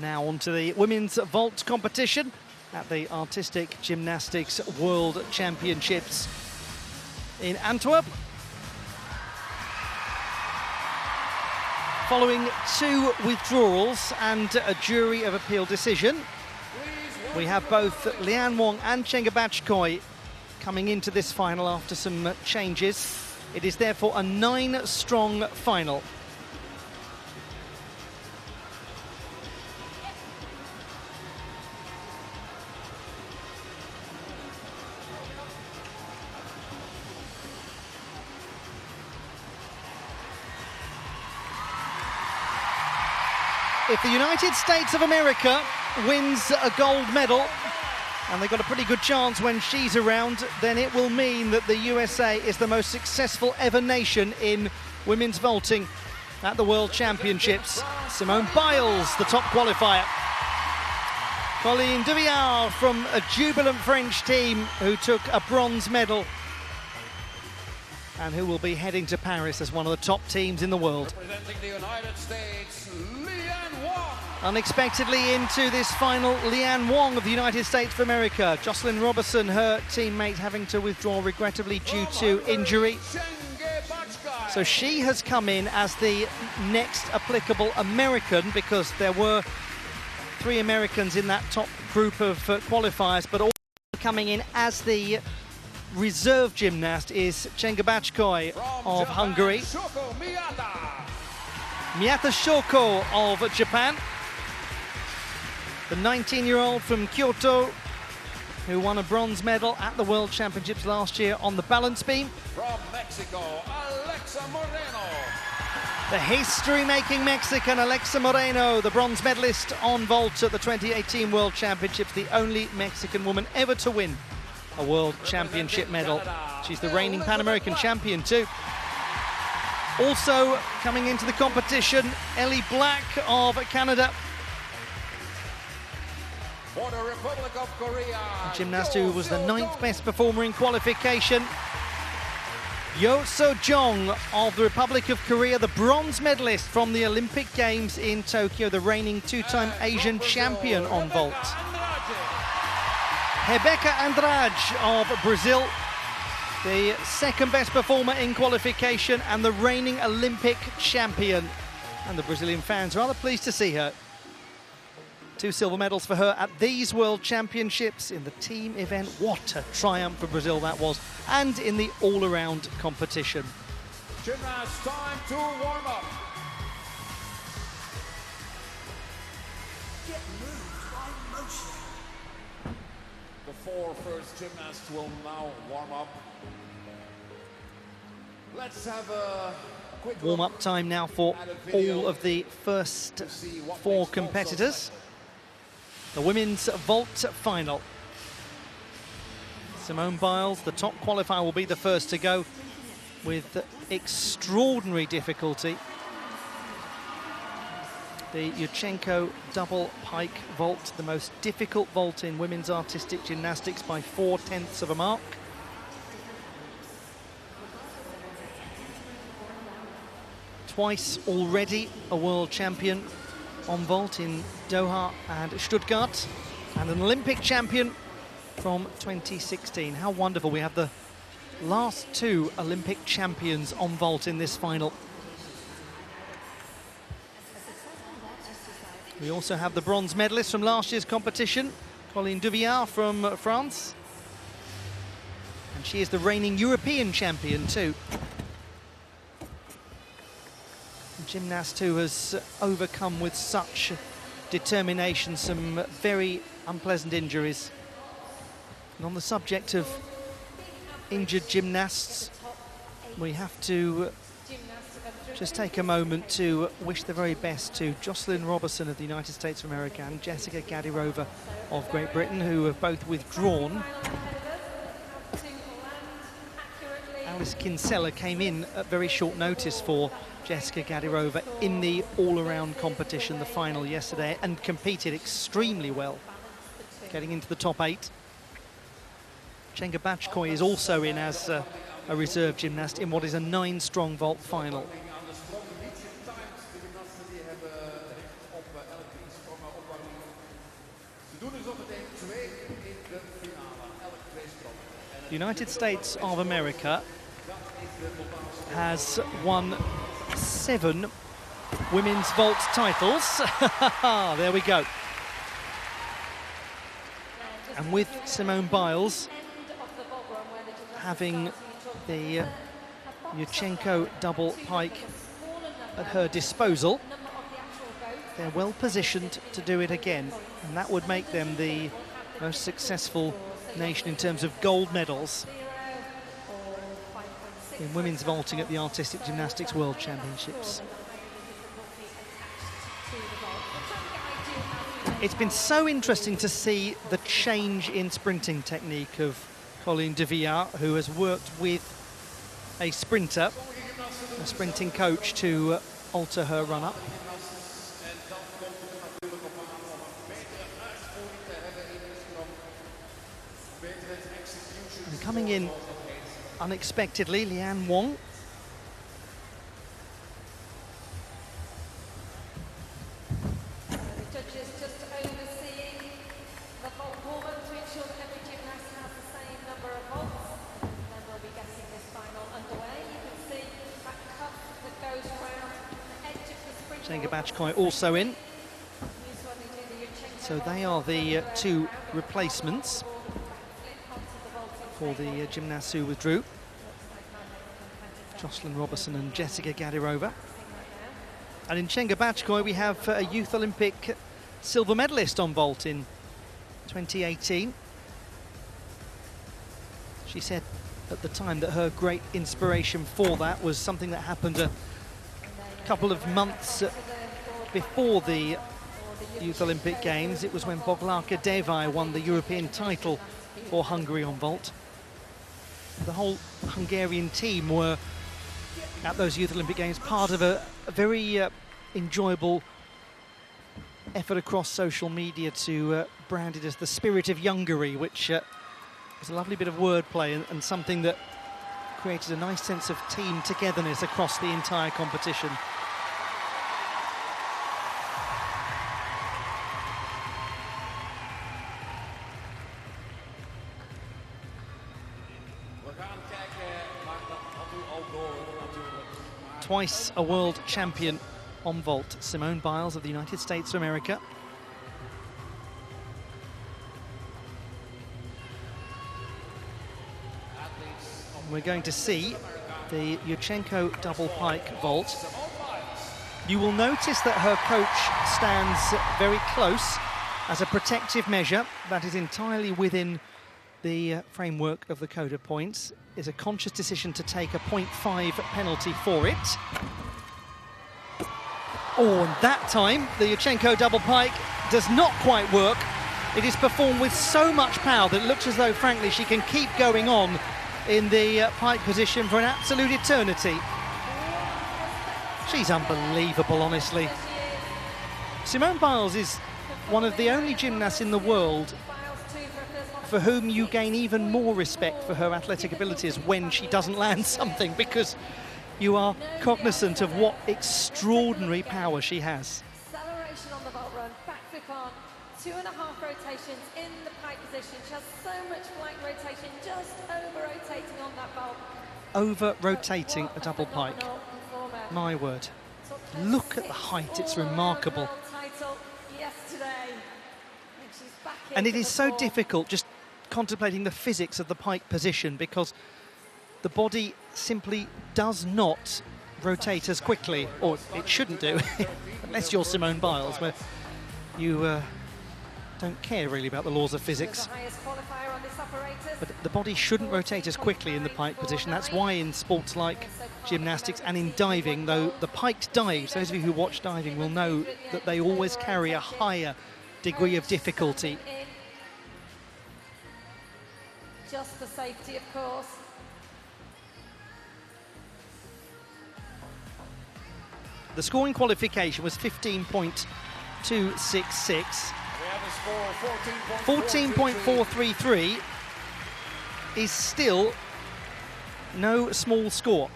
Now on to the women's vault competition at the Artistic Gymnastics World Championships in Antwerp. Following 2 withdrawals and a jury of appeal decision, we have both Lian Wong and Chengabachkoi coming into this final after some changes. It is therefore a 9-strong final. If the United States of America wins a gold medal, and they've got a pretty good chance when she's around, then it will mean that the USA is the most successful ever nation in women's vaulting at the World Championships. Simone Biles, the top qualifier. Colleen Duvillard from a jubilant French team who took a bronze medal and who will be heading to Paris as one of the top teams in the world. Representing the United States, Lian Wong. Unexpectedly into this final, Lian Wong of the United States of America. Jocelyn Robertson, her teammate, having to withdraw regrettably due to injury. So she has come in as the next applicable American, because there were 3 Americans in that top group of qualifiers, but also coming in as the reserve gymnast is Chengabachkoi of Hungary. Miyata Shoko of Japan. The 19-year-old from Kyoto who won a bronze medal at the World Championships last year on the balance beam. From Mexico, Alexa Moreno. The history-making Mexican Alexa Moreno, the bronze medalist on vault at the 2018 World Championships, the only Mexican woman ever to win a World Championship medal. She's the reigning Pan American champion too. Also coming into the competition, Ellie Black of Canada. For the Republic of Korea, A gymnast who was the 9th best performer in qualification. Yo So-jong of the Republic of Korea, the bronze medalist from the Olympic Games in Tokyo, the reigning 2-time Asian champion on vault. Rebeca Andrade of Brazil, the 2nd best performer in qualification and the reigning Olympic champion. And the Brazilian fans are rather pleased to see her. 2 silver medals for her at these World Championships in the team event. What a triumph for Brazil that was, and in the all-around competition. Gymnasts, time to warm up. Get moved by motion. The 4 first gymnasts will now warm up. Let's have a quick warm-up time now for all of the first 4 competitors. The women's vault final. Simone Biles, the top qualifier, will be the first to go with extraordinary difficulty. The Yurchenko double pike vault, the most difficult vault in women's artistic gymnastics by 0.4 of a mark. Twice already a world champion on vault in Doha and Stuttgart, and an Olympic champion from 2016. How wonderful, we have the last 2 Olympic champions on vault in this final. We also have the bronze medalist from last year's competition, Colleen Duvillard from France. And she is the reigning European champion too. Gymnast who has overcome with such determination some very unpleasant injuries. And on the subject of injured gymnasts, we have to just take a moment to wish the very best to Jocelyn Robertson of the United States of America and Jessica Gadirova of Great Britain, who have both withdrawn. Alice Kinsella came in at very short notice for Jessica Gadirova in the all-around competition, the final yesterday, and competed extremely well, getting into the top 8. Chengabachkoi is also in as a reserve gymnast in what is a 9-strong vault final. the United States of America has won 7 women's vault titles. There we go. And with Simone Biles having the Yurchenko double pike at her disposal, they're well positioned to do it again, and that would make them the most successful nation in terms of gold medals in women's vaulting at the Artistic Gymnastics World Championships. It's been so interesting to see the change in sprinting technique of Colleen de Villard, who has worked with a sprinter, a sprinting coach, to alter her run-up. And coming in unexpectedly, Lian Wong. Bachkoi also in. So they are the 2 replacements for the gymnasts who withdrew. Jocelyn Robertson and Jessica Gadirova. And in Chenga Bachkoi we have a Youth Olympic silver medalist on vault in 2018. She said at the time that her great inspiration for that was something that happened a couple of months before the Youth Olympic Games. It was when Boglárka Devai won the European title for Hungary on vault. The whole Hungarian team were at those Youth Olympic Games part of a very enjoyable effort across social media to brand it as the spirit of Youngary, which was a lovely bit of wordplay and something that created a nice sense of team togetherness across the entire competition. Twice a world champion on vault, Simone Biles of the United States of America. And we're going to see the Yurchenko double pike vault. You will notice that her coach stands very close as a protective measure. That is entirely within the framework of the code of points. Is a conscious decision to take a 0.5 penalty for it. Oh, and that time the Yurchenko double pike does not quite work. It is performed with so much power that it looks as though, frankly, she can keep going on in the pike position for an absolute eternity. She's unbelievable, honestly. Simone Biles is one of the only gymnasts in the world for whom you gain even more respect for her athletic abilities when she doesn't land something, because you are cognizant of what extraordinary power she has. Acceleration on the vault run, back flip on, 2.5 rotations in the pike position. She has so much flank rotation, just over-rotating on that vault. Over-rotating a double pike. My word. Look at the height, it's remarkable. And it is so difficult just contemplating the physics of the pike position, because the body simply does not rotate as quickly, or it shouldn't do, unless you're Simone Biles, where you don't care really about the laws of physics. But the body shouldn't rotate as quickly in the pike position. That's why in sports like gymnastics and in diving, though the piked dives, those of you who watch diving will know that they always carry a higher degree of difficulty. Just for safety, of course. The scoring qualification was 15.266. 14.433 is still no small score.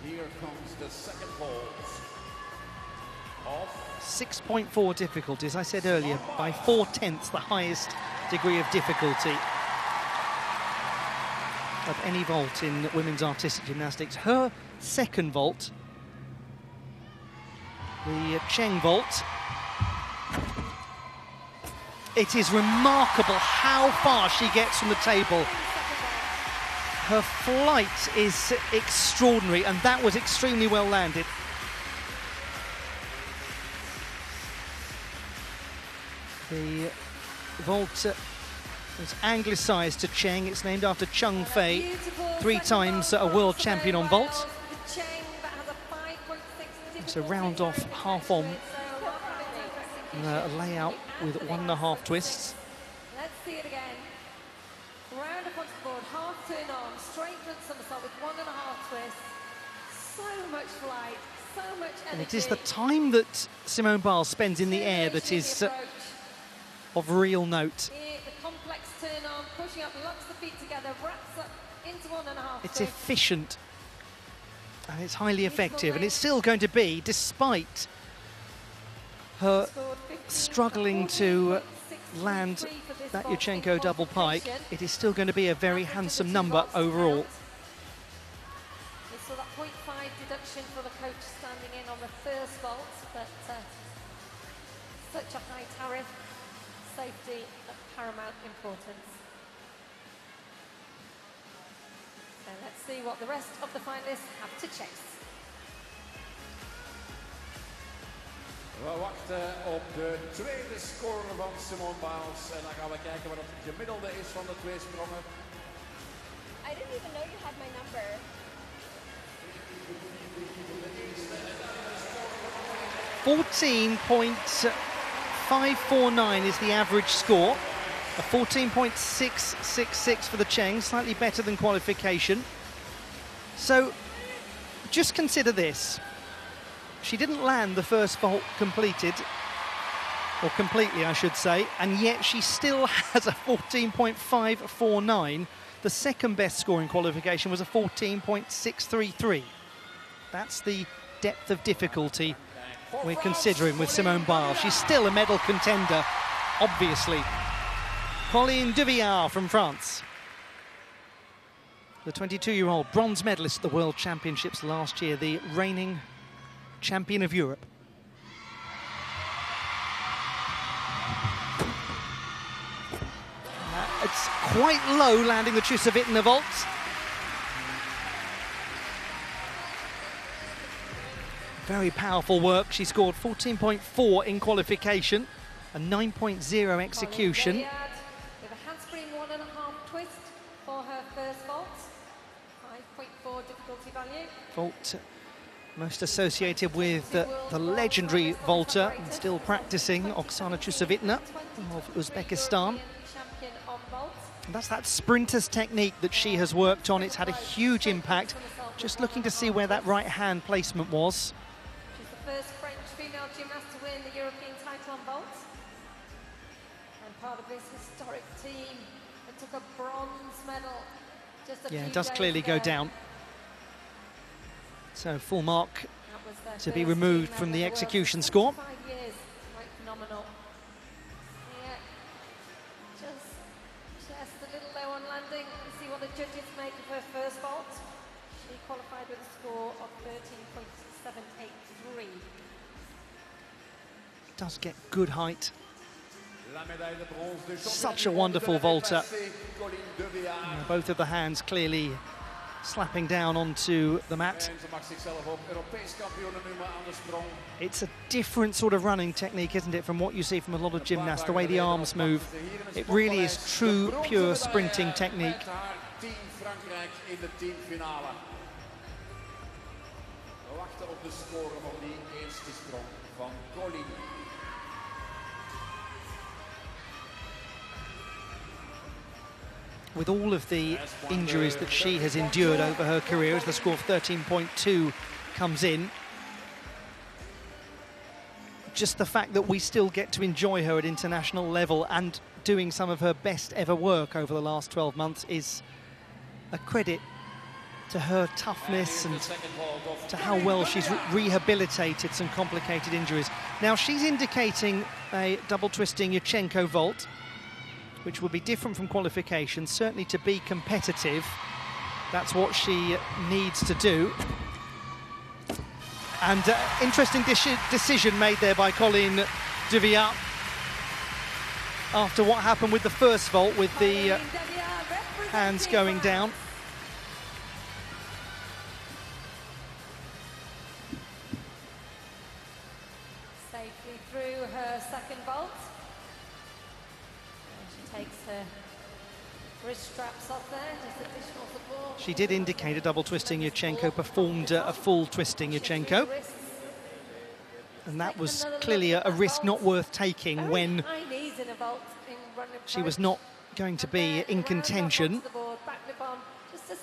Here comes the second vault 6.4 difficulty, as I said earlier, by 4/10 the highest degree of difficulty of any vault in women's artistic gymnastics. Her second vault, the Cheng vault, it is remarkable how far she gets from the table. Her flight is extraordinary, and that was extremely well landed. The vault is anglicised to Cheng. It's named after Chung Fei, 3 times a world champion on vault. It's a round off, half on, a layout with 1.5 twists. Let's see it again. Round up onto the board, half turn on, straight front somersault with 1.5 twists. So much flight, so much energy. And it is the time that Simone Biles spends in the air that is of real note. Here, the complex turn on, pushing up, locks the feet together, wraps up into 1.5 It's twists. efficient and it's highly effective, and it's still going to be, despite her struggling to land that Yurchenko double pike, it is still going to be a very handsome number overall. We saw that 0.5 deduction for the coach standing in on the first vault, but such a high tariff, safety of paramount importance. So let's see what the rest of the finalists have to chase. We wachten op de tweede score van Simone Biles. En dan gaan we kijken wat het gemiddelde is van de 2 sprongen. I didn't even know you had my number. 14.549 is the average score. A 14.666 for the Cheng, slightly better than qualification. So just consider this. She didn't land the first vault completed, or completely I should say, and yet she still has a 14.549. The second best score in qualification was a 14.633. That's the depth of difficulty we're considering with Simone Biles. She's still a medal contender, obviously. Pauline Duvillard from France. The 22-year-old bronze medalist at the World Championships last year, the reigning champion of Europe. It's quite low landing the Chusovitna vault. Very powerful work. She scored 14.4 in qualification, a 9.0 execution. With a handspring 1.5 twist for her first vault. 5.4 difficulty value. Vault most associated with the legendary vaulter, and still practicing, Oksana Chusovitna of Uzbekistan. And that's that sprinter's technique that she has worked on. It's had a huge impact. Just looking to see where that right hand placement was. She's the first French female gymnast to win the European title on vault. And part of this historic team that took a bronze medal just a few It does days clearly go ago. down. So full mark to be removed from the execution score. 5 years, quite phenomenal. Yeah, just a little low on landing. Let's see what the judges make of her first vault. She qualified with a score of 13.783. Does get good height. Such a wonderful vaulter. Both of the hands clearly slapping down onto the mat. It's a different sort of running technique, isn't it, from what you see from a lot of gymnasts, the way the arms move. It really is true, pure sprinting technique. Team Frankrijk in de teamfinale. We wachten op de score van die eerste sprong van Colin. With all of the injuries that she has endured over her career, as the score of 13.2 comes in, just the fact that we still get to enjoy her at international level and doing some of her best ever work over the last 12 months is a credit to her toughness and to how well she's rehabilitated some complicated injuries. Now she's indicating a double twisting Yurchenko vault, which will be different from qualification, certainly to be competitive. That's what she needs to do. And interesting decision made there by Colleen Deviat after what happened with the first vault, with the hands going down. Safely through her second vault. And she takes her wrist straps off there, just additional support. She did indicate a double twisting Yurchenko performed a full twisting Yurchenko. And that was clearly a risk not worth taking when she was not going to be in contention.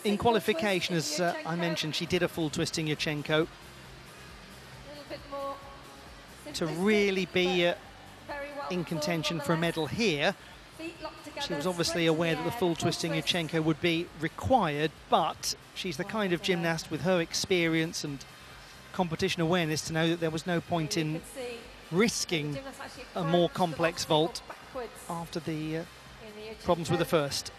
In qualification, as I mentioned, she did a full twisting Yurchenko. To really be in contention for a medal here, she was obviously aware that the full twisting Yurchenko would be required, but she's the kind of gymnast with her experience and competition awareness to know that there was no point in risking a more complex vault after the problems with the first.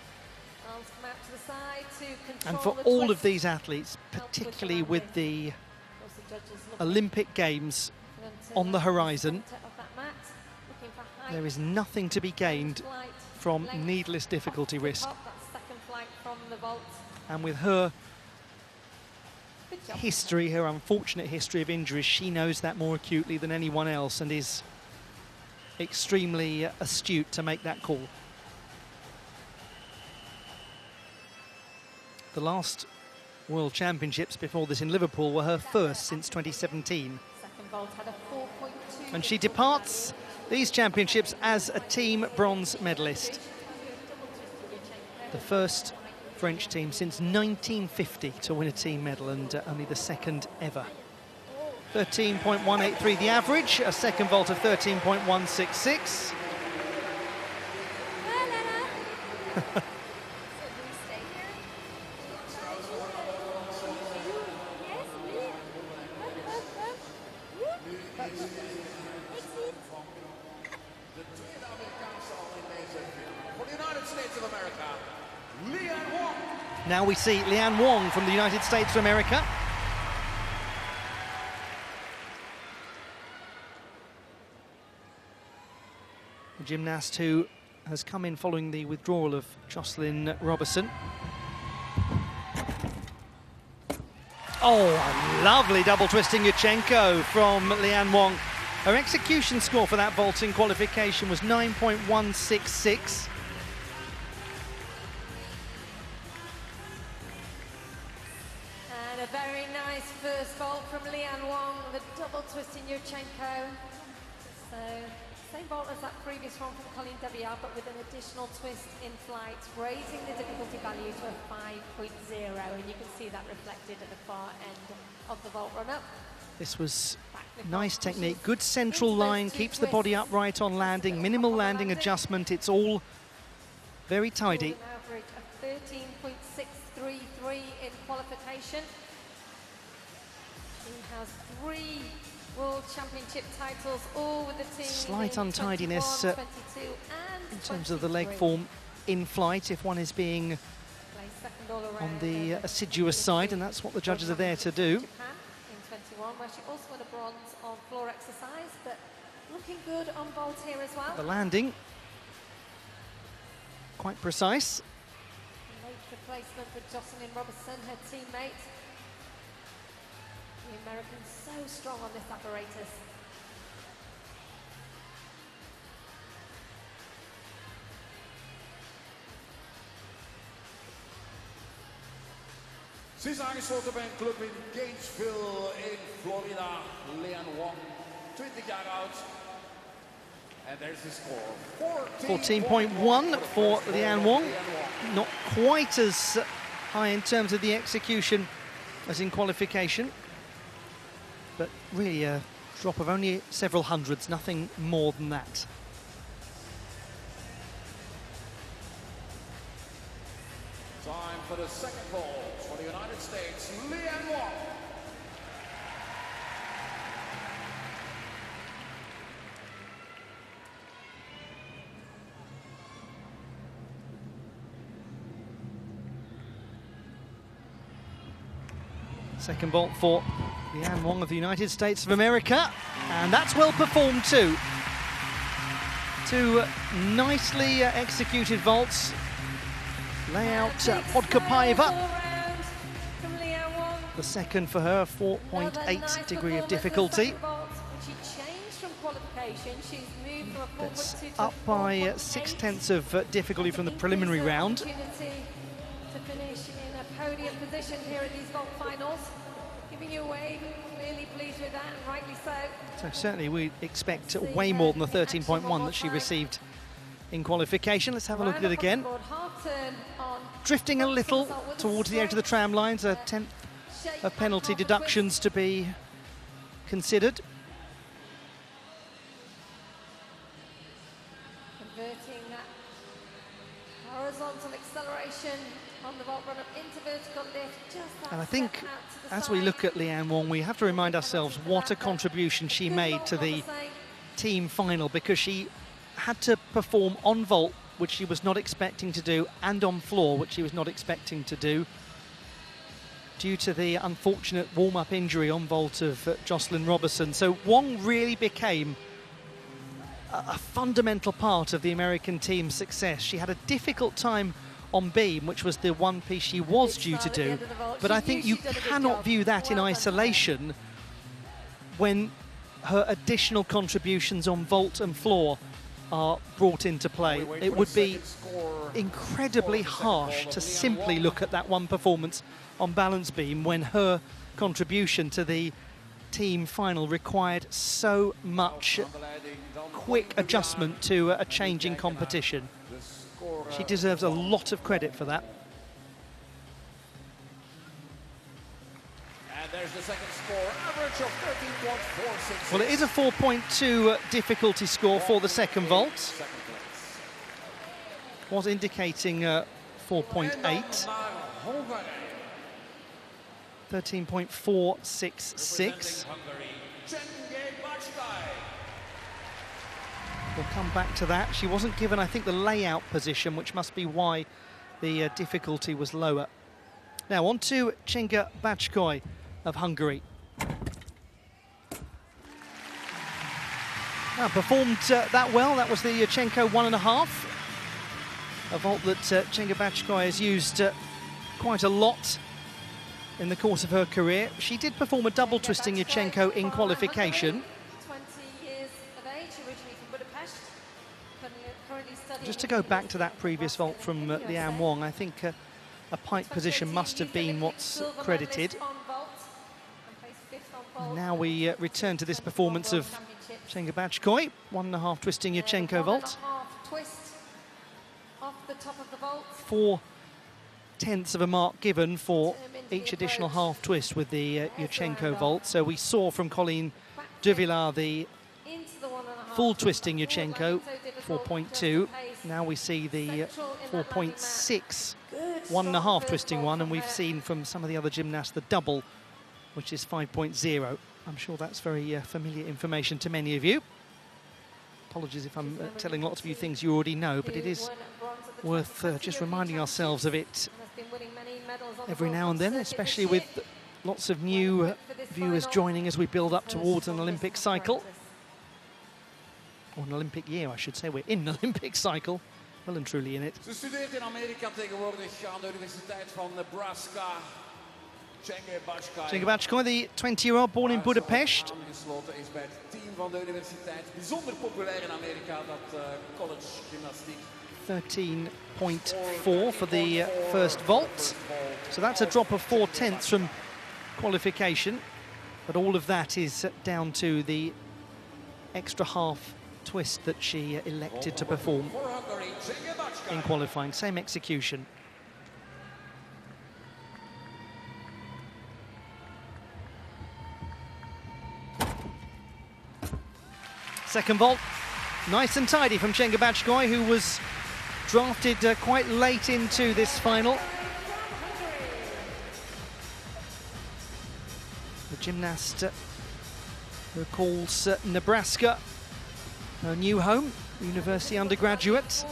And for all of these athletes, particularly with the Olympic Games on the horizon, there is nothing to be gained from needless difficulty risk. And with her history, her unfortunate history of injuries, she knows that more acutely than anyone else and is extremely astute to make that call. The last World Championships before this in Liverpool were her first since 2017. And she departs these championships as a team bronze medalist. The first French team since 1950 to win a team medal, and only the second ever. 13.183 the average, a second vault of 13.166. Now we see Lian Wong from the United States of America. A gymnast who has come in following the withdrawal of Jocelyn Robertson. Oh, a lovely double twisting Yurchenko from Lian Wong. Her execution score for that vaulting qualification was 9.166. A very nice first vault from Lian Wong, the double twisting Yurchenko. So, same vault as that previous one from Colleen Deviat, but with an additional twist in flight, raising the difficulty value to a 5.0, and you can see that reflected at the far end of the vault run-up. This was nice technique, good central line, keeps the body upright on landing, minimal landing adjustment, it's all very tidy. An average of 13.633 in qualification. She has 3 World Championship titles, all with the team. Slight untidiness 21, 22 and in terms of the leg form in flight if one is being on the assiduous side, and that's what the judges are there to do. Japan in 21, where she also won a bronze on floor exercise, but looking good on vault here as well. The landing, quite precise. Late replacement for Jocelyn Robertson, her teammate. The Americans so strong on this apparatus. Ze is aangesloten bij een club in Gainesville in Florida. Lian Wong, 20 jaar oud. And there's the score. 14.1 for Lian Wong. Not quite as high in terms of the execution as in qualification, but really a drop of only several hundreds, nothing more than that. Time for the second vault for the United States. States, Lian Wong. Second vault for Lian Wong of the United States of America, and that's well performed too. Two nicely executed vaults. Layout Podkopaiva. The second for her, 4.8 degree of difficulty. That's up by 6/10 of difficulty from the preliminary round. Podium position here at these vault finals, giving you a wave, clearly pleased with that, and rightly so. So certainly we expect way more than the 13.1 that she received in qualification. Let's have a look at it again. Drifting a little towards the edge of the tram lines, a 10th of penalty deductions to be considered. Converting that horizontal acceleration on the vault run up into vertical lift. Just and I think as we look at Lian Wong, we have to remind ourselves what a contribution she made to the team final, because she had to perform on vault, which she was not expecting to do, and on floor, which she was not expecting to do, due to the unfortunate warm-up injury on vault of Jocelyn Robertson. So Wong really became a fundamental part of the American team's success. She had a difficult time on beam, which was the one piece she was due to do, but I think you cannot view that in isolation when her additional contributions on vault and floor are brought into play. It would be incredibly harsh to simply look at that one performance on balance beam when her contribution to the team final required so much quick adjustment to a changing competition. She deserves a lot of credit for that. And there's the second score, average of 13.466. Well, it is a 4.2 difficulty score for the second vault. Was indicating 4.8. 13.466. We'll come back to that. She wasn't given, I think, the layout position, which must be why the difficulty was lower. Now on to Chenga Bachkoy of Hungary. Now, performed that well. That was the Chenko 1.5. A vault that Chenga Bachkoy has used quite a lot in the course of her career. She did perform a double twisting Yurchenko in qualification. Just to go back to that previous vault from Lian Wong, I think a pike position must have been what's credited. And now we return to this performance of Chenga Bachkoy, 1.5 twisting Yurchenko vault. 4/10 of a mark given for each additional half twist with the Yurchenko vault. So we saw from Colleen De Villar the full twisting Yurchenko, 4.2. Now we see the 4.6, 1.5 twisting one, and we've seen from some of the other gymnasts the double, which is 5.0. I'm sure that's very familiar information to many of you. Apologies if I'm telling lots of you things you already know, but it is worth just reminding ourselves of it every now and then, especially with lots of new viewers joining as we build up towards an Olympic cycle. Or an Olympic year, I should say. We're in an Olympic cycle, well and truly in it. Ze studeert in Amerika tegenwoordig aan de Universiteit van Nebraska. Chenga Bachkoy, the 20-year-old born in Budapest. Aangesloten is bij het team van de universiteit. Bijzonder populair in Amerika, dat college gymnastiek. 13.4 for the first vault. So that's a drop of 4/10 from qualification. But all of that is down to the extra half twist that she elected to perform in qualifying. Same execution. Second vault, nice and tidy from Chenga Bachkoy, who was drafted quite late into this final. gymnast who calls Nebraska her new home, university undergraduate.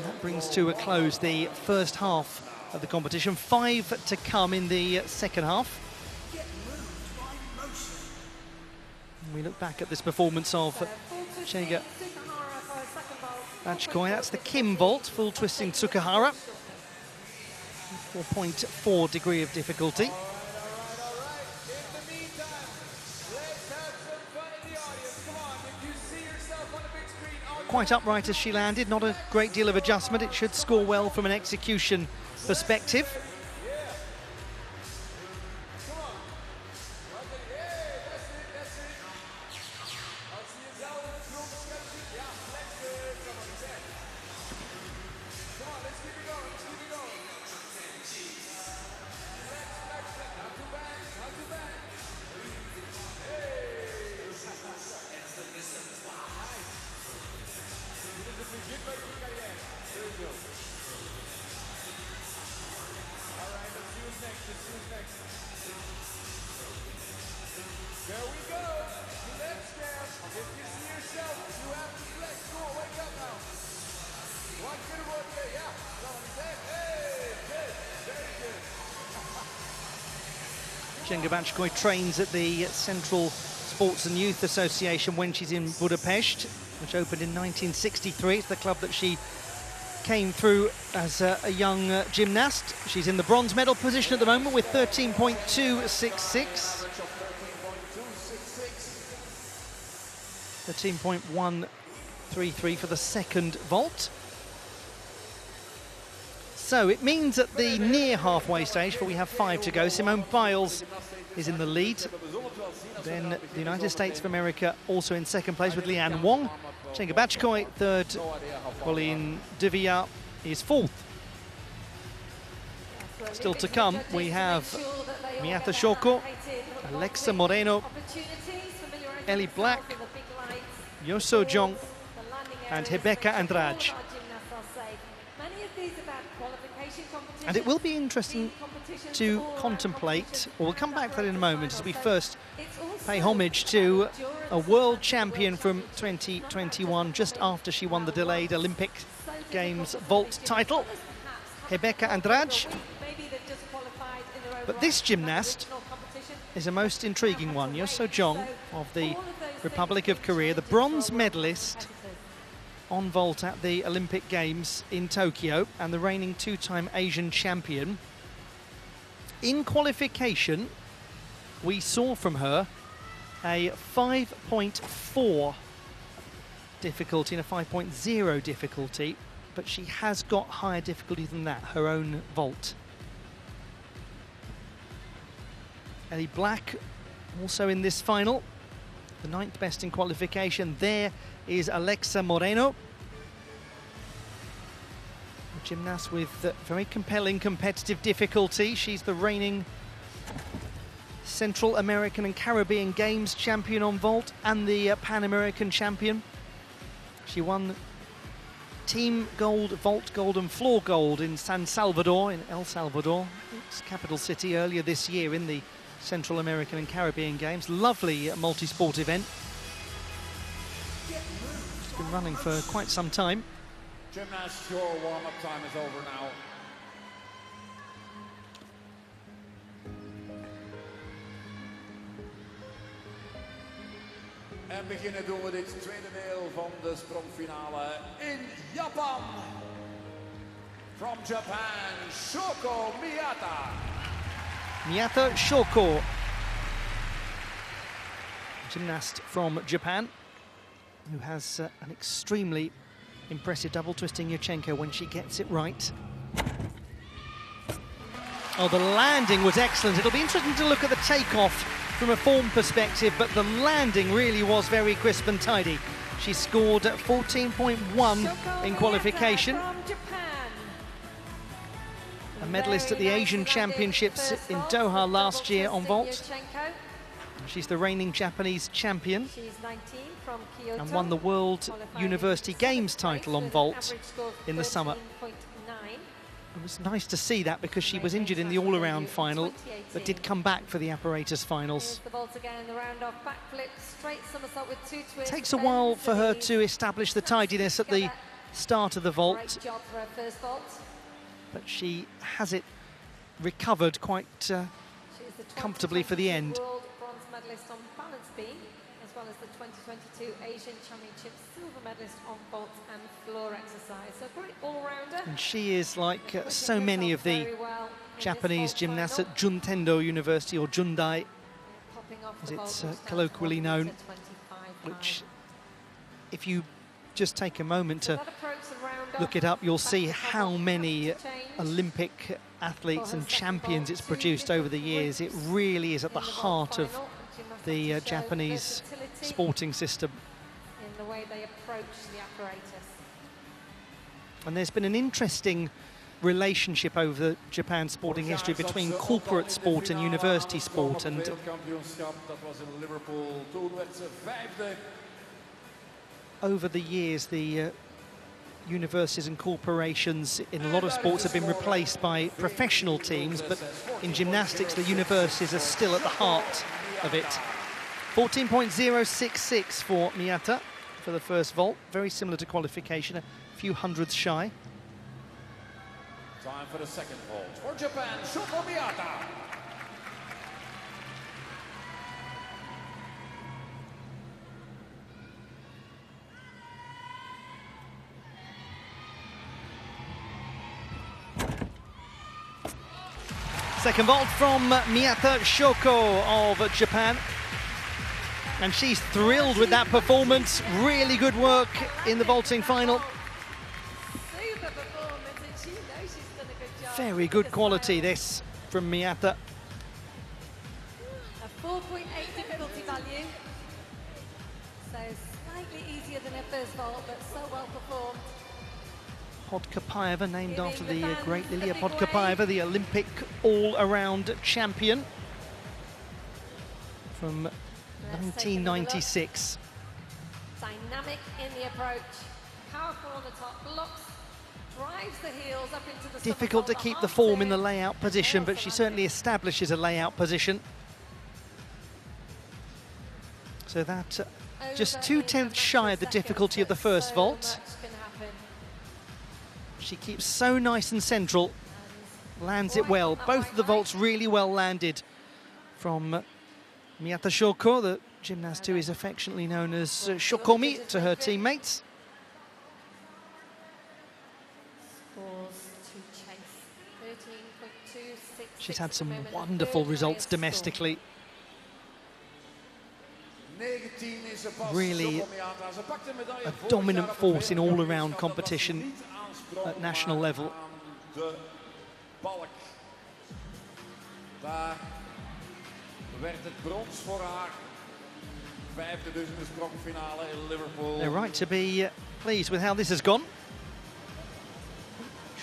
That brings to a close the first half of the competition. 5 to come in the second half. And we look back at this performance of Chenga Bachkoi. That's the Kim vault, full twisting Tsukahara. 4.4 degree of difficulty. Quite upright as she landed, not a great deal of adjustment. It should score well from an execution perspective. There we go. Let's dance. If you see yourself, you have to flex. Go, wake up now. One good work there, yeah. Someone said, hey, good, very good. Chenga Bachkoi trains at the Central Sports and Youth Association when she's in Budapest, which opened in 1963. It's the club that she came through as a young gymnast. She's in the bronze medal position at the moment with 13.266. 13.133 for the second vault. So it means at the near halfway stage, for we have 5 to go, Simone Biles is in the lead. Then the United States of America also in second place with Leanne Wong. Chenga Bachkoi third. Pauline Devia is fourth. Still to come, we have Miyata Shoko, Alexa Moreno, Ellie Black, Yoso Jong and Rebecca Andrade. And it will be interesting to contemplate, or we'll come back to that in a moment, as we first pay homage to a world champion from 2021, just after she won the delayed Olympic Games vault title, Rebecca Andrade. But this gymnast is a most intriguing one. Yoso Jong of the Republic of Korea, the bronze medalist on vault at the Olympic Games in Tokyo and the reigning 2-time Asian champion. In qualification, we saw from her a 5.4 difficulty and a 5.0 difficulty, but she has got higher difficulty than that, her own vault. Ellie Black also in this final, the 9th best in qualification. There is Alexa Moreno, a gymnast with very compelling competitive difficulty. She's the reigning Central American and Caribbean Games champion on vault and the Pan American champion. She won team gold, vault gold and floor gold in San Salvador, in El Salvador, its capital city, earlier this year in the Central American and Caribbean Games. Lovely multi-sport event. It's been running for quite some time. Gymnasts, your warm-up time is over now. En beginnen doen we dit tweede deel van de sprongfinale in Japan. From Japan, Shoko Miyata. Miyata Shoko, gymnast from Japan, who has an extremely impressive double twisting Yurchenko when she gets it right. Oh, the landing was excellent. It'll be interesting to look at the takeoff from a form perspective, but the landing really was very crisp and tidy. She scored 14.1 in qualification. A medalist at the Asian Championships in Doha last year on vault. She's the reigning Japanese champion. She's 19 from Kyoto. And won the World University Games title on vault in the summer. 13.9. It was nice to see that because she was injured in the all-around final, but did come back for the apparatus finals. Here's the vault again, the round off backflip, straight somersault with 2 twists. It takes a while for her to establish the tidiness at the start of the vault. Great job for her first vault. But she has it recovered quite She's the comfortably for the end. World bronze medalist on balance beam, as well as the 2022 Asian Championships silver medalist on vault and floor exercise. So great all-rounder. And she is like so many of the Japanese gymnasts at Juntendo University, or Jundai, as it's colloquially known, which, if you just take a moment to look it up, you'll see how many Olympic athletes and champions it's produced over the years. It really is at the heart of the Japanese sporting system. In the way they approach the apparatus. And there's been an interesting relationship over Japan's sporting history between corporate sport and university sport, and over the years the universities and corporations in a lot of sports have been replaced by professional teams, but in gymnastics the universities are still at the heart of it. 14.066 for Miyata for the first vault, very similar to qualification, a few hundredths shy. Time for the second vault for Japan, Shoko Miyata. Second vault from Miyata Shoko of Japan. And she's thrilled with that performance. Really good work in the vaulting final. Super performance, and she knows she's done a good job. Very good quality, this, from Miyata. A 4.8 difficulty value. So slightly easier than her first vault, but so well performed. Podkapayeva, named after the great Lilia Podkapayeva, the Olympic all-around champion from 1996. Dynamic in the approach, powerful on the top, blocks, drives the heels up into the difficult to keep the form in the layout position, but she certainly establishes a layout position. So that just 2/10 shy of the difficulty of the first vault. She keeps so nice and central, lands it well. Both of the vaults really well landed from Miyata Shoko, the gymnast who is affectionately known as Shokomi to her teammates. She's had some wonderful results domestically. Really a dominant force in all-around competition at national level. Daar werd het brons voor haar. Vijfde dus in de sprongfinale in Liverpool. They're right to be pleased with how this has gone.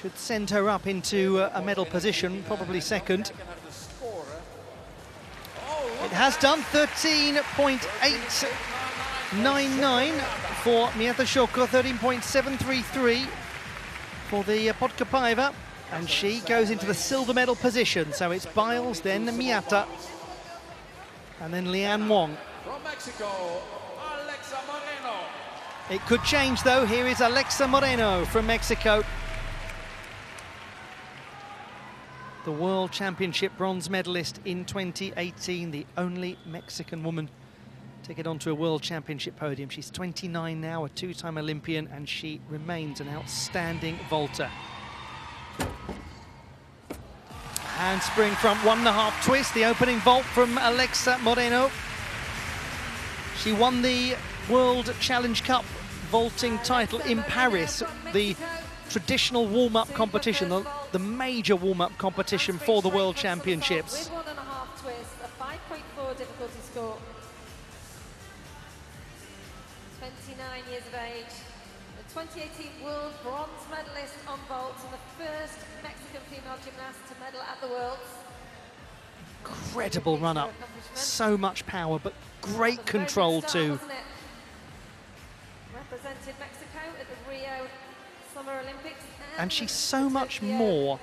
Should send her up into a medal position, probably second. It has done 13.899 for Miyata Shoko, 13.733 for the Podkapayeva, and she goes into the silver medal position. So it's Biles, then Miyata, and then Lian Wong. From Mexico, Alexa Moreno. It could change though. Here is Alexa Moreno from Mexico. The World Championship bronze medalist in 2018, the only Mexican woman to get onto a World Championship podium. She's 29 now, a two-time Olympian, and she remains an outstanding vaulter. Handspring front 1.5 twist, the opening vault from Alexa Moreno. She won the World Challenge Cup vaulting title in Paris, the traditional warm-up competition, the major warm-up competition for the World Championships. With 1.5 twist, a 5.4 difficulty score. 29 years of age, the 2018 World Bronze medalist on vault and the first Mexican female gymnast to medal at the Worlds. Incredible run-up. So much power, but great control too. Represented Mexico at the Rio Summer Olympics. And she's so much more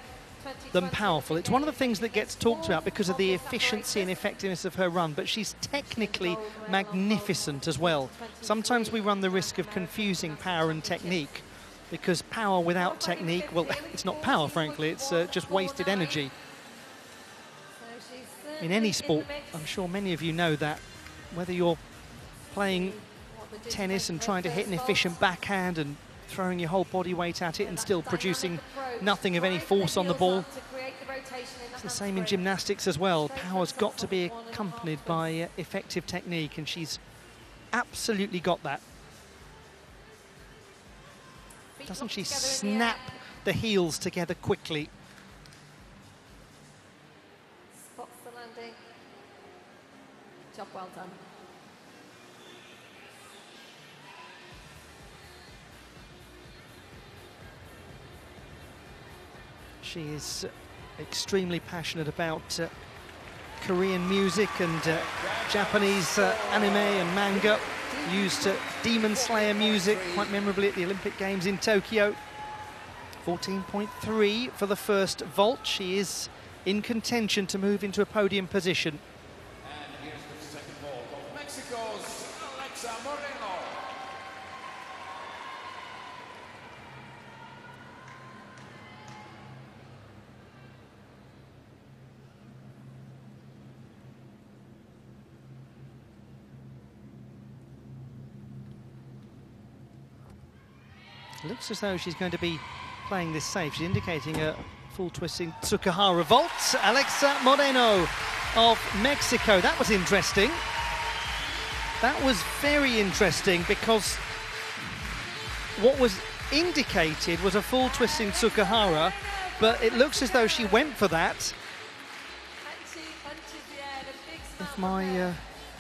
than powerful. It's one of the things that gets talked about because of the efficiency and effectiveness of her run, but she's technically magnificent as well. Sometimes we run the risk of confusing power and technique, because power without technique, well, it's not power, frankly, it's just wasted energy. In any sport, I'm sure many of you know that, whether you're playing tennis and trying to hit an efficient backhand and throwing your whole body weight at it and still producing nothing of any force on the ball. It's the same in gymnastics as well. Power's got to be accompanied by effective technique, and she's absolutely got that. Doesn't she snap the heels together quickly? Spots the landing. Job well done. She is extremely passionate about Korean music and Japanese anime and manga. Used Demon Slayer music quite memorably at the Olympic Games in Tokyo. 14.3 for the first vault. She is in contention to move into a podium position. And here's the second vault of Mexico's Alexa Moreno. Looks as though she's going to be playing this safe. She's indicating a full twisting Tsukahara vault. Alexa Moreno of Mexico. That was interesting. That was very interesting, because what was indicated was a full twisting Tsukahara, but it looks as though she went for that. If my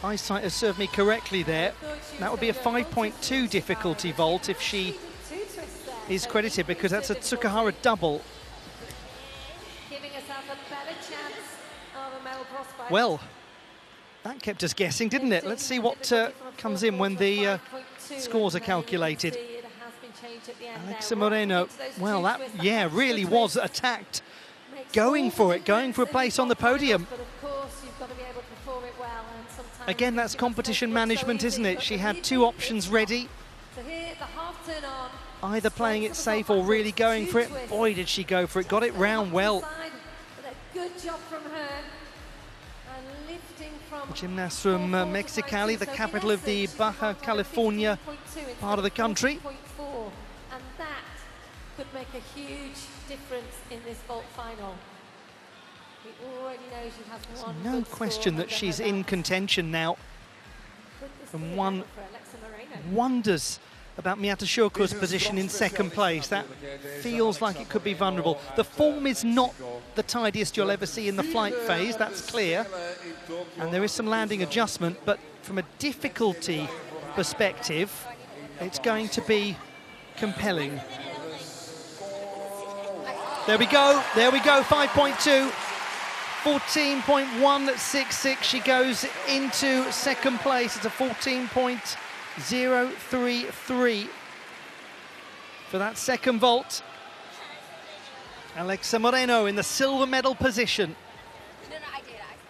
eyesight has served me correctly there, that would be a 5.2 difficulty vault if she is credited, because that's a Tsukahara double. Well, that kept us guessing, didn't it? Let's see what comes in when the scores are calculated. Alexa Moreno, well, that, yeah, really was attacked. Going for it, going for a place on the podium. Again, that's competition management, isn't it? She had two options ready. Either playing it safe or really going for it. Boy, did she go for it. Got it round well. Good job from her. And lifting from Gymnast from Mexicali, the capital of the Baja California part of the country. And that could make a huge difference in this vault final. We already know she has one. No question that she's in contention now. And one wonders about Miyata Shoko's position in second place. That feels like it could be vulnerable. The form is not the tidiest you'll ever see in the flight phase, that's clear. And there is some landing adjustment, but from a difficulty perspective, it's going to be compelling. There we go, 5.2. 14.166, she goes into second place. It's a 14.033 for that second vault. Alexa Moreno in the silver medal position.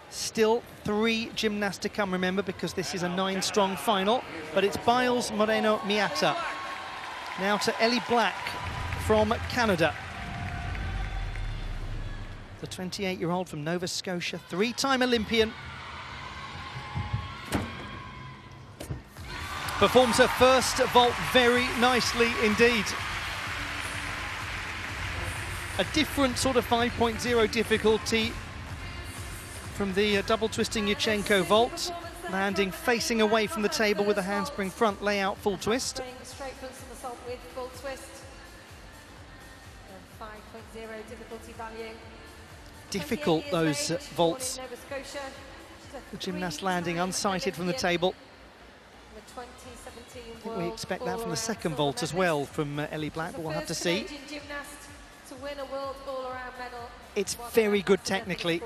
Still 3 gymnasts to come, remember, because this is a 9-strong final. But it's Biles, Moreno, Miyata. Now to Ellie Black from Canada. The 28-year-old from Nova Scotia, 3-time Olympian. Performs her first vault very nicely indeed. A different sort of 5.0 difficulty from the double twisting Yurchenko vault, landing facing away from the table with a handspring front layout full twist. Straight from somersault with full twist. 5.0 difficulty value. Difficult, those vaults. The gymnast landing unsighted from the table. I think we expect that from the second vault as well from Ellie Black, but we'll have to see. It's very good technically.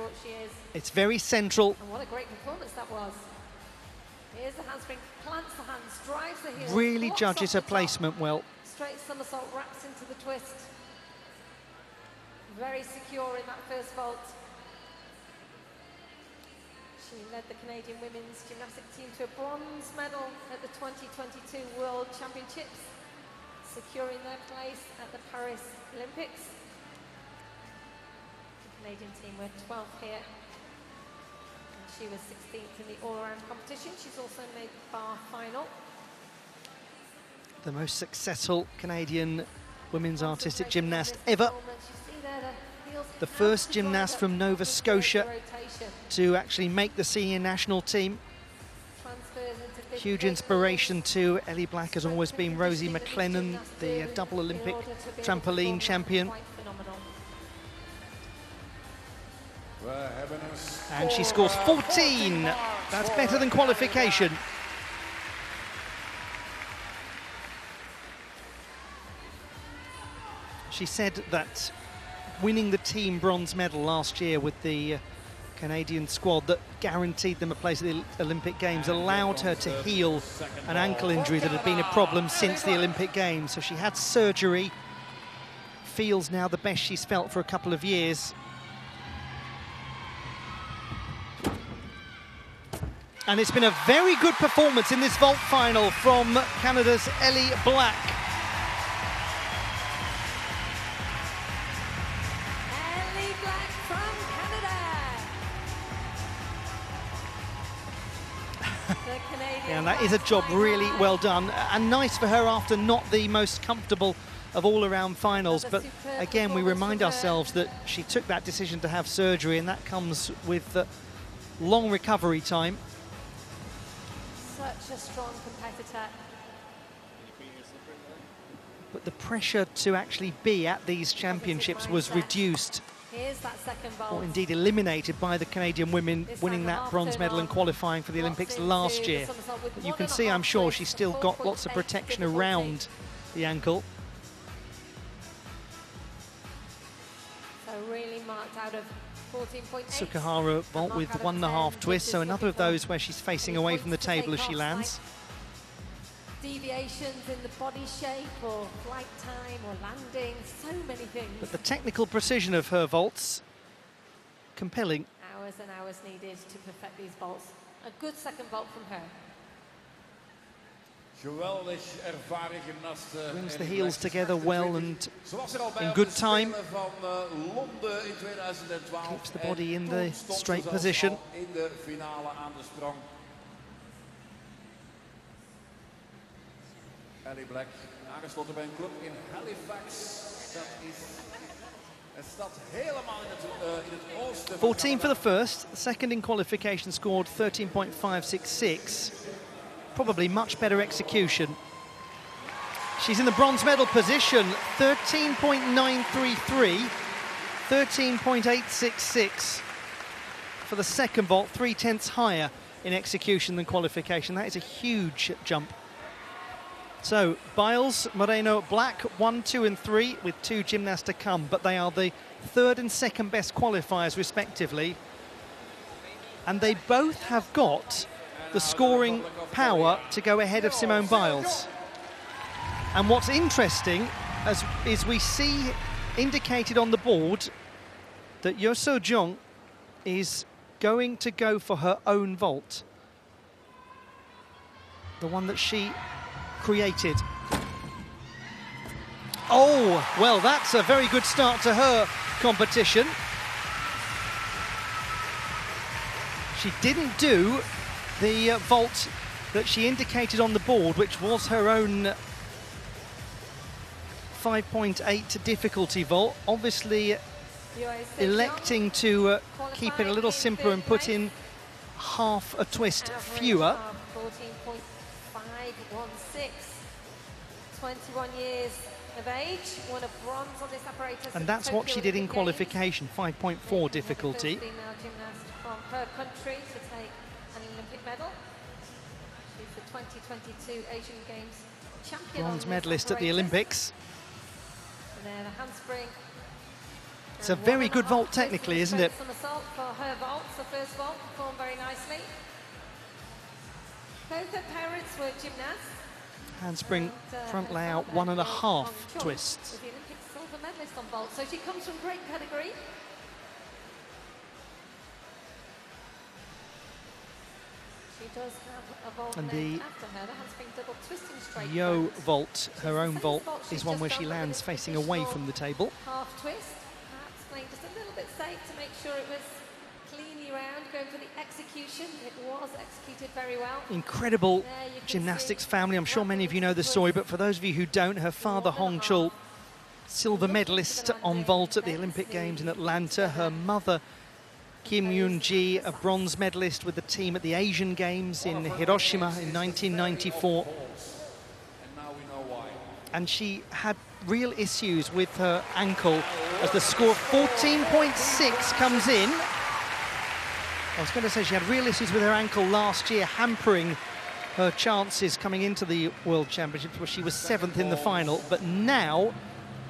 It's very central. And what a great performance that was. Here's the handspring, plants the hands, drives the heels. Really blocks judges off her the top. placement well. Straight somersault, wraps into the twist. Very secure in that first vault. She led the Canadian women's gymnastics team to a bronze medal at the 2022 World Championships, securing their place at the Paris Olympics. The Canadian team were 12th here. And she was 16th in the all-around competition. She's also made the bar final. The most successful Canadian women's artistic gymnast ever. The first gymnast from Nova Scotia to actually make the senior national team. Huge inspiration to Ellie Black has always been Rosie McLennan, the double Olympic trampoline champion. And she scores 14. That's better than qualification. She said that winning the team bronze medal last year with the Canadian squad that guaranteed them a place at the Olympic Games allowed her to heal an ankle injury that had been a problem since the Olympic Games. So she had surgery, feels now the best she's felt for a couple of years. And it's been a very good performance in this vault final from Canada's Ellie Black. Ellie Black from Canada. The Canadian Yeah, and that is a job really well done. And nice for her after not the most comfortable of all-around finals. But again, we remind ourselves that she took that decision to have surgery, and that comes with long recovery time. Such a strong competitor. But the pressure to actually be at these championships was reduced, Here's that second vault. or indeed eliminated, by the Canadian women This winning time the that bronze half medal and turn qualifying for the on. Olympics Lots into last the year. somersault with But you one can and a see, I'm half sure, twists, she's still got lots of 4.8 protection difficulty. around the ankle. So really marked out of 14.8. Sukahara vault with 1.5 twists, so another of those where she's facing away from the table as she lands. Deviations in the body shape or flight time or landing, so many things. But the technical precision of her vaults, compelling. Hours and hours needed to perfect these vaults. A good second vault from her. Geweldig ervaren gymnaste. Brings the heels together well and Ze was er al bij in op good de time. Spelen van Londen in 2012. Keeps the body in En the toen stond ze straight zelfs position. al in de finale aan de sprong. Ellie Black, aangesloten bij een club in Halifax. Dat is een stad helemaal in het oosten. 14 for the first, second in qualification, scored 13.566. Probably much better execution. She's in the bronze medal position, 13.933, 13.866 for the second vault, 3/10 higher in execution than qualification. That is a huge jump. So Biles, Moreno, Black, 1, 2 and 3 with 2 gymnasts to come, but they are the third and second best qualifiers respectively. And they both have got the scoring power to go ahead of Simone Biles. And what's interesting is we see indicated on the board that Yo So-jung is going to go for her own vault. The one that she created. Oh, well, that's a very good start to her competition. She didn't do the vault that she indicated on the board, which was her own 5.8 difficulty vault. Obviously electing to keep it a little simpler and put in half a twist fewer. 14.516. 21 years of age, won a bronze on this apparatus. And that's what she did in qualification, 5.4 difficulty. The first female gymnast from her country to take an Olympic medal. She's the 2022 Asian Games champion. Bronze medalist at the Olympics. And then a handspring. It's a very good vault technically, isn't it? Somersault for her vaults, the first vault, performed very nicely. Both her parents were gymnasts. Handspring And, front her layout, father, 1.5 Hong Chung, twists. was the Olympic silver medalist on vault, so she comes from great pedigree. She does have a vault And named the after her, the handspring double twisting straight Yo front. vault, her own Second vault, she's is one just where done, she but lands it's facing away traditional from the table. half twist, perhaps playing just a little bit safe to make sure it was cleanly round, going for the execution. It was executed very well. Incredible There you can gymnastics see family. I'm sure many of you know the story, but for those of you who don't, her father Hong Chul, silver medalist on vault at the Olympic Games in Atlanta. Her mother Kim Yoon-ji, a bronze medalist with the team at the Asian Games in Hiroshima in 1994. And now we know why. And she had real issues with her ankle as the score of 14.6 comes in. I was going to say she had real issues with her ankle last year, hampering her chances coming into the World Championships, where she was 7th in the final. But now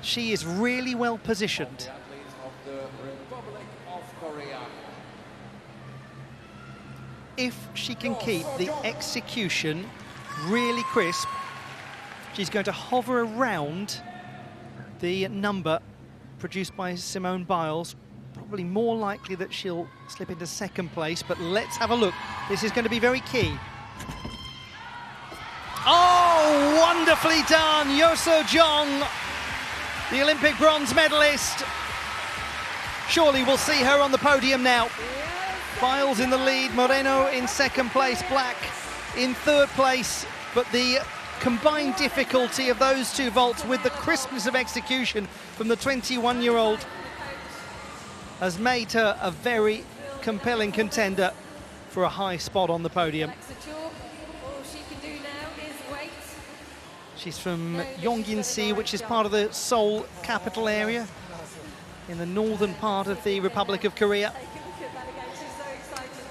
she is really well positioned. The athletes of the Republic of Korea. If she can keep the execution really crisp, she's going to hover around the number produced by Simone Biles. Probably more likely that she'll slip into second place, but let's have a look. This is going to be very key. Oh, wonderfully done, Yoso Jong, the Olympic bronze medalist. Surely we'll see her on the podium now. Biles in the lead, Moreno in second place, Black in third place, but the combined difficulty of those two vaults with the crispness of execution from the 21-year-old has made her a very compelling contender for a high spot on the podium. All she can do now is wait. She's from Yongin-si, which is part of the Seoul capital area in the northern part of the Republic of Korea. Take a look at that again, she's so excited.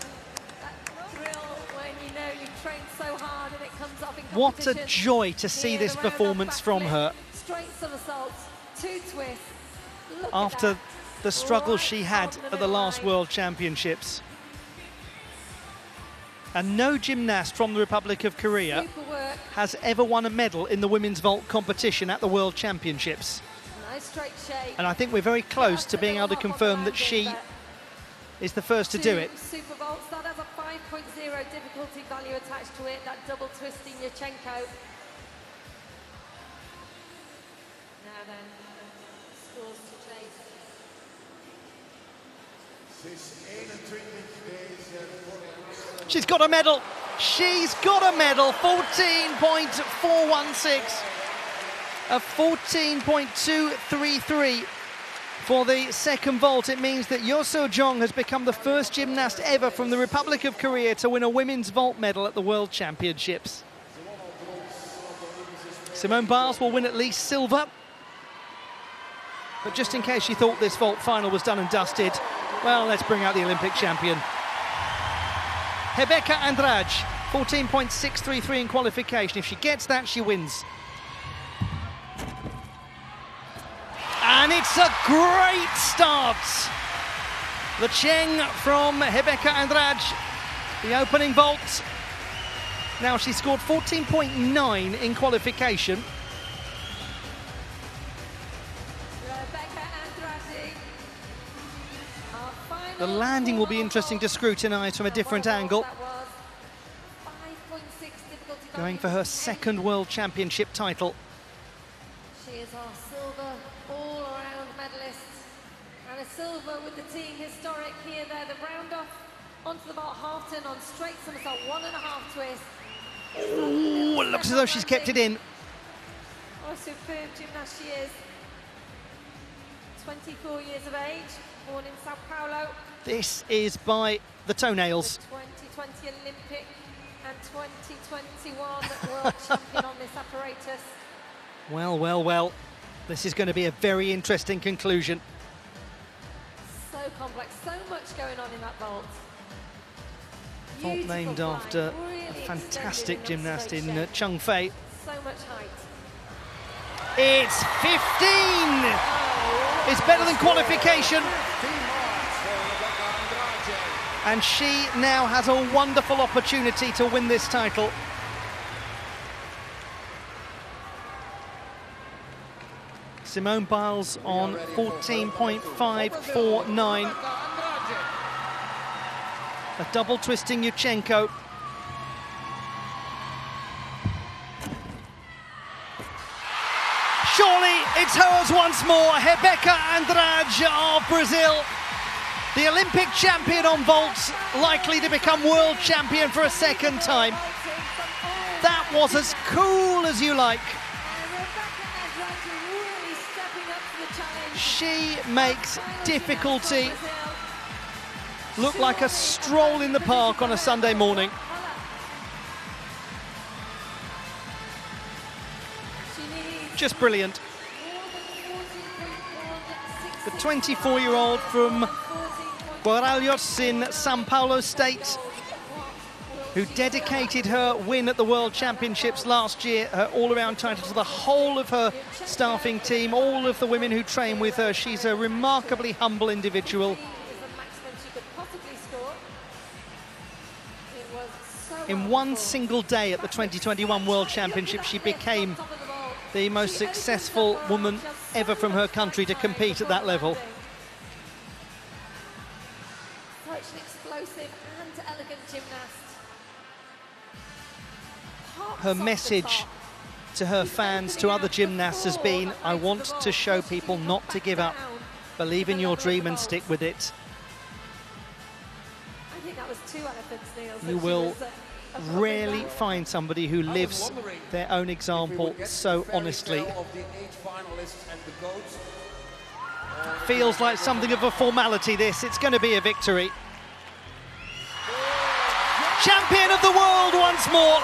That thrill when you know you've trained so hard and it comes up in competition. What a joy to see Here, this the round-off performance from backflip, her Straight somersaults, two twists. Look at after that. the struggle she Right had on the at the middle last line. World Championships. And no gymnast from the Republic of Korea Super work, has ever won a medal in the women's vault competition at the World Championships. nice straight shape. And I think we're very close to being able to confirm that she is the first to do it. Super vaults, that has a 5.0 difficulty value attached to it, that double twisting Yurchenko. Now then, scores to chase. She's got a medal. She's got a medal. 14.416. A 14.233 for the second vault. It means that Yoso Jong has become the first gymnast ever from the Republic of Korea to win a women's vault medal at the World Championships. Simone Biles will win at least silver. But just in case you thought this vault final was done and dusted, well, let's bring out the Olympic champion. Rebecca Andrade, 14.633 in qualification. If she gets that, she wins. And it's a great start. The Cheng from Rebecca Andrade, the opening vault. Now she scored 14.9 in qualification. Rebecca Andrade. Our final The landing will be interesting to scrutinise from a different angle. That was 5.6 difficulty Going value for her to second World Championship title. She is our silver all-around medalist, and a silver with the team historic here. There, the round off onto the vault half turn on straight somersault, 1.5 twist. Ooh, it looks as though she's kept it in. Oh, superb gymnast she is. 24 years of age, born in Sao Paulo. This is by the toenails. The 2020 Olympic and 2021 World Champion on this apparatus. Well, well, well. This is going to be a very interesting conclusion. So complex, so much going on in that vault. Vault Beautiful named climb, after really a fantastic extended in that gymnast straight in shape. Chung Fei. So much height. It's 15! Oh, is better than qualification. And she now has a wonderful opportunity to win this title. Simone Biles on 14.549. A double twisting Yurchenko. Surely it's hers once more. Rebeca Andrade of Brazil. The Olympic champion on vaults, likely to become world champion for a second time. That was as cool as you like. She makes difficulty look like a stroll in the park on a Sunday morning. Just brilliant. The 24-year-old from Guarulhos in São Paulo State, who dedicated her win at the World Championships last year, her all-around title, to the whole of her staffing team, all of the women who train with her. She's a remarkably humble individual. In one single day at the 2021 World Championship, she became the most successful woman ever from her country to compete at that level. Such an explosive and elegant gymnast. Her message to her fans, to other gymnasts, has been, I want to show people not to give up. Believe in your dream and stick with it. I think that was 2 elephants, Neil. You will rarely find somebody who lives their own example so honestly. Feels like something of a formality, this. It's going to be a victory. Champion of the world once more.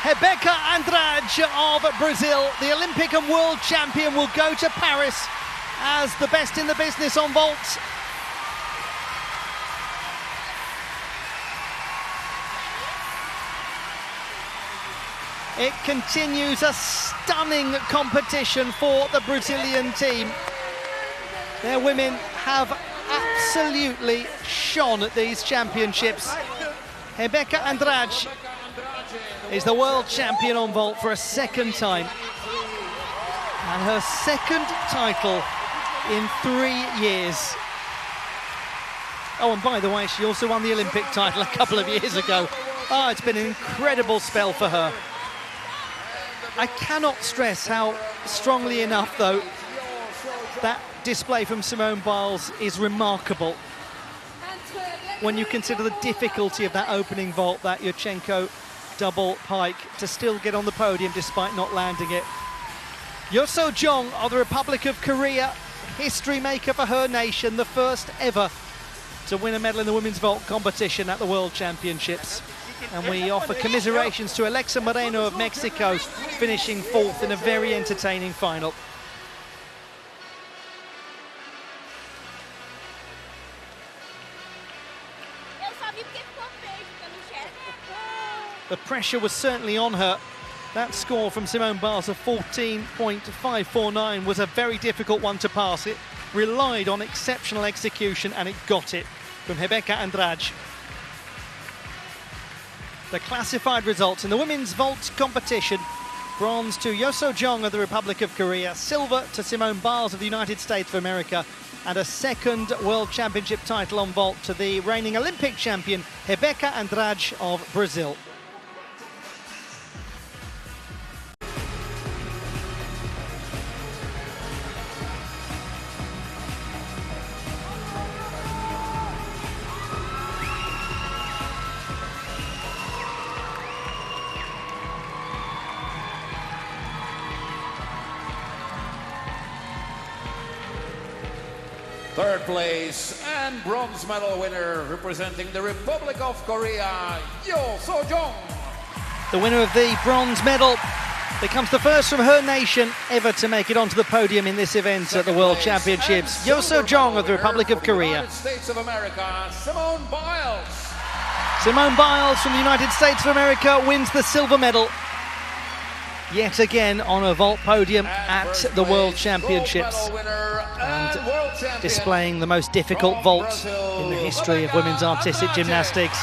Rebeca Andrade of Brazil, the Olympic and world champion, will go to Paris as the best in the business on vaults. It continues a stunning competition for the Brazilian team. Their women have absolutely shone at these championships. Rebeca Andrade is the world champion on vault for a second time. And her second title in 3 years. Oh, and by the way, she also won the Olympic title a couple of years ago. Oh, it's been an incredible spell for her. I cannot stress how strongly enough, though, that display from Simone Biles is remarkable. When you consider the difficulty of that opening vault, that Yurchenko double pike, to still get on the podium despite not landing it. Yoso Jong of the Republic of Korea, history maker for her nation, the first ever to win a medal in the women's vault competition at the World Championships. And we offer commiserations to Alexa Moreno of Mexico, finishing 4th in a very entertaining final. The pressure was certainly on her. That score from Simone Biles of 14.549 was a very difficult one to pass. It relied on exceptional execution, and it got it from Rebeca Andrade. The classified results in the women's vault competition: bronze to Yoso Jong of the Republic of Korea, silver to Simone Biles of the United States of America, and a second World Championship title on vault to the reigning Olympic champion Rebeca Andrade of Brazil. Third place and bronze medal winner representing the Republic of Korea, Yoso Jong. The winner of the bronze medal becomes the first from her nation ever to make it onto the podium in this event at the World Championships. Yoso Jong of the Republic of Korea. United States of America, Simone Biles. Simone Biles from the United States of America wins the silver medal. yet again on a vault podium at the World Championships, and displaying the most difficult vault in the history of women's artistic gymnastics.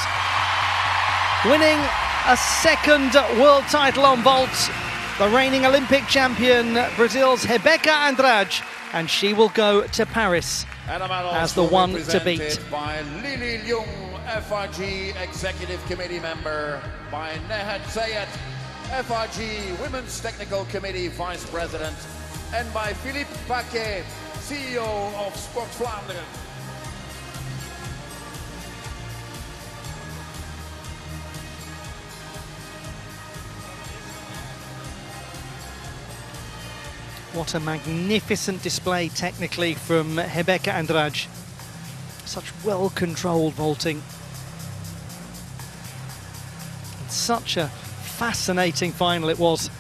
Winning a second world title on vault, the reigning Olympic champion, Brazil's Rebeca Andrade, and she will go to Paris as the one to beat. By Lili Leung, FRG Executive Committee member, by Nehat Zayed, FRG Women's Technical Committee Vice President, and by Philippe Paquet, CEO of Sport Vlaanderen. What a magnificent display technically from Rebeca Andrade. Such well-controlled vaulting. And such a fascinating final it was.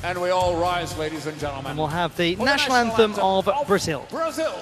And we all rise, ladies and gentlemen. And we'll have the national anthem of Brazil. Brazil.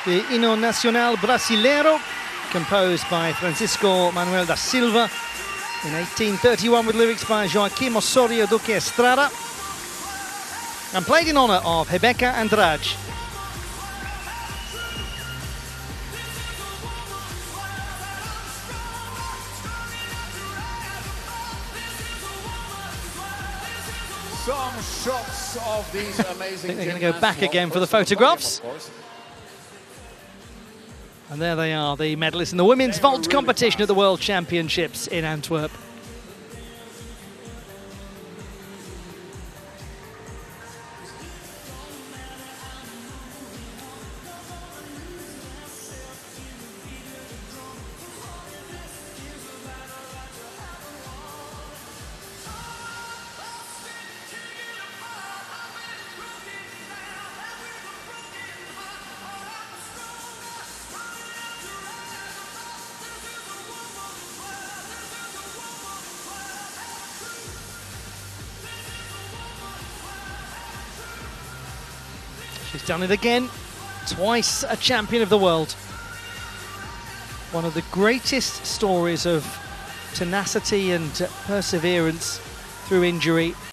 The Hino Nacional Brasileiro, composed by Francisco Manuel da Silva in 1831 with lyrics by Joaquim Osorio Duque Estrada, and played in honour of Rebeca Andrade. Some shots of these amazing I think they're going to go back again for the photographs. And there they are, the medalists in the women's vault competition at the World Championships in Antwerp. She's done it again, twice a champion of the world. One of the greatest stories of tenacity and perseverance through injury